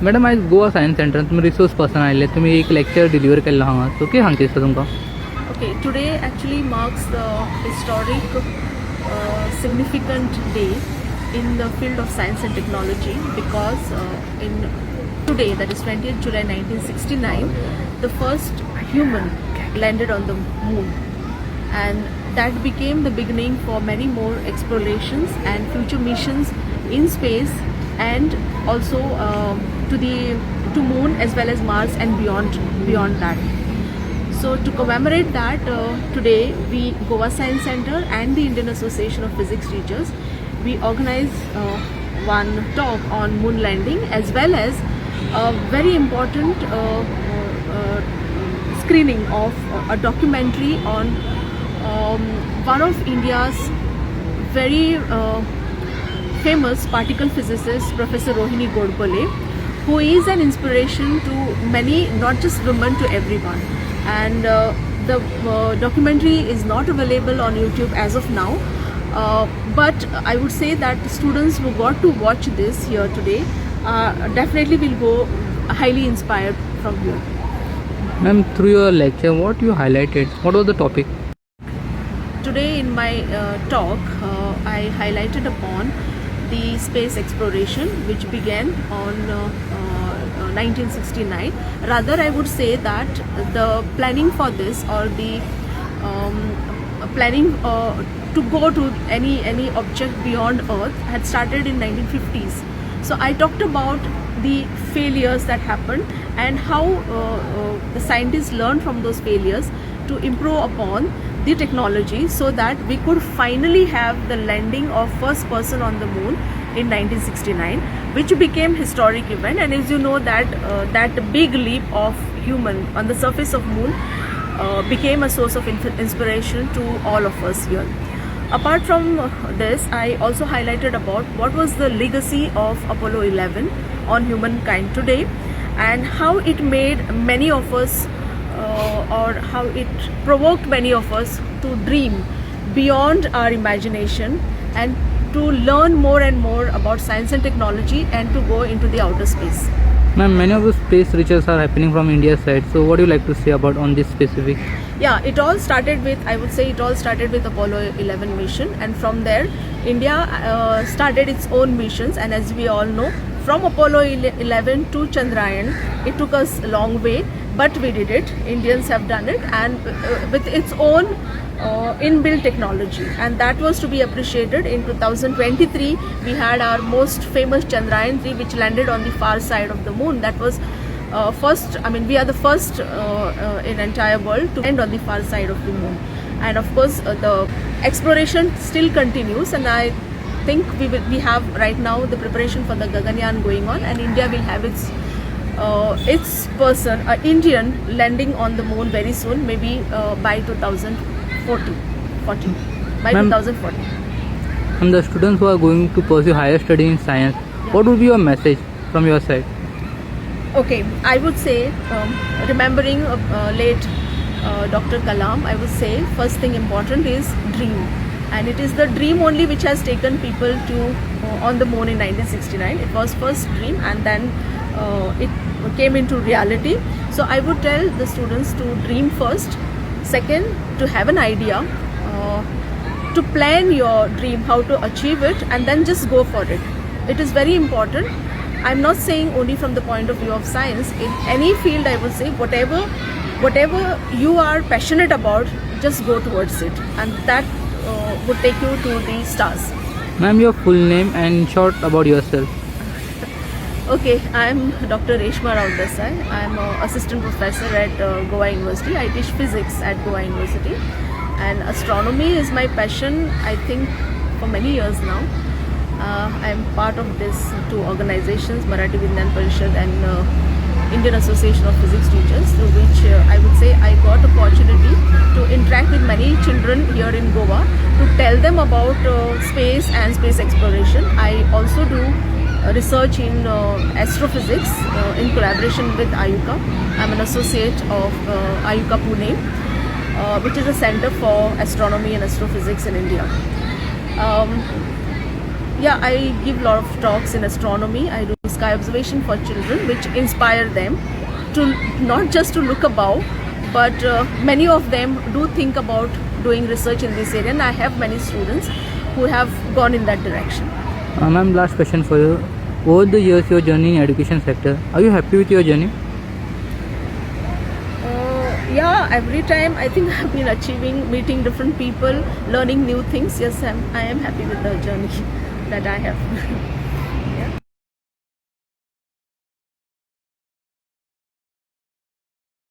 Madam आयज Goa science सेंटरान तुमी resource person आयिल्ले, तुमी एक लेक्चर डिलिव्हर केल्लो हांगा, सो कितें सांगचें दिसता तुमकां? Okay, today actually marks the historic, significant day in the field of science and technology because in today, that is 20th July 1969, the first human landed on the moon, and that became the beginning for many more explorations and future missions in space, and also to moon as well as Mars and beyond that. So to commemorate that, today we Goa Science Center and the Indian Association of Physics Teachers, we organize one talk on moon landing as well as a very important screening of a documentary on one of India's very famous particle physicist, Professor Rohini Godbole, who is an inspiration to many, not just women, to everyone. And the documentary is not available on YouTube as of now, but I would say that the students who got to watch this here today definitely will go highly inspired from here. Ma'am, through your lecture, what you highlighted? What was the topic? Today in my talk, I highlighted upon the space exploration which began on 1969. Rather, I would say that the planning for this, or the planning to go to any object beyond Earth, had started in 1950s. So I talked about the failures that happened and how the scientists learned from those failures to improve upon the technology so that we could finally have the landing of first person on the moon in 1969, which became historic event. And as you know that that big leap of human on the surface of moon became a source of inspiration to all of us here. Apart from this, I also highlighted about what was the legacy of Apollo 11 on humankind today, and how it made many of us or how it provoked many of us to dream beyond our imagination and to learn more and more about science and technology and to go into the outer space. Ma'am, many of the space research are happening from India's side, so what do you like to say about on this specific? Yeah, it all started with, I would say it all started with Apollo 11 mission, and from there India started its own missions. And as we all know, from Apollo 11 to Chandrayaan, it took us a long way, but we did it. Indians have done it, and with its own inbuilt technology, and that was to be appreciated. In 2023, we had our most famous Chandrayaan 3, which landed on the far side of the moon. That was first, I mean, we are the first in entire world to land on the far side of the moon. And of course, the exploration still continues, and I think we have right now the preparation for the Gaganyaan going on, and India will have its person, an Indian, landing on the moon very soon, maybe by 2040. By 2040. And the students who are going to pursue higher study in science, what would be your message from your side? Okay, I would say, remembering late Dr. Kalam, I would say first thing important is dream, and it is the dream only which has taken people to on the moon in 1969. It was first dream, and then it came into reality. So I would tell the students to dream first. Second, to have an idea, to plan your dream, how to achieve it, and then just go for it. It is very important. I'm not saying only from the point of view of science. In any field, I would say whatever you are passionate about, just go towards it, and that would take you to the stars. Ma'am, your full name and short about yourself. Okay, I'm Dr. Reshma Rao Desai. I'm an assistant professor at Goa University. I teach physics at Goa University, and astronomy is my passion, I think, for many years now. I'm part of these two organizations, Marathi Vigyan Parishad and Indian Association of Physics Teachers, through which I would say I got opportunity to interact with many children here in Goa to tell them about space and space exploration. I also do research in astrophysics in collaboration with IUCA. I'm an associate of IUCA Pune, which is a center for astronomy and astrophysics in India. Yeah, I give a lot of talks in astronomy. I do sky observation for children, which inspire them to not just to look above, but many of them do think about doing research in this area, and I have many students who have gone in that direction. Ma'am, last question for you. Over the years, your journey in education sector, are you happy with your journey? Yeah, every time I think I've been achieving, meeting different people, learning new things. Yes, I am happy with the journey that I have.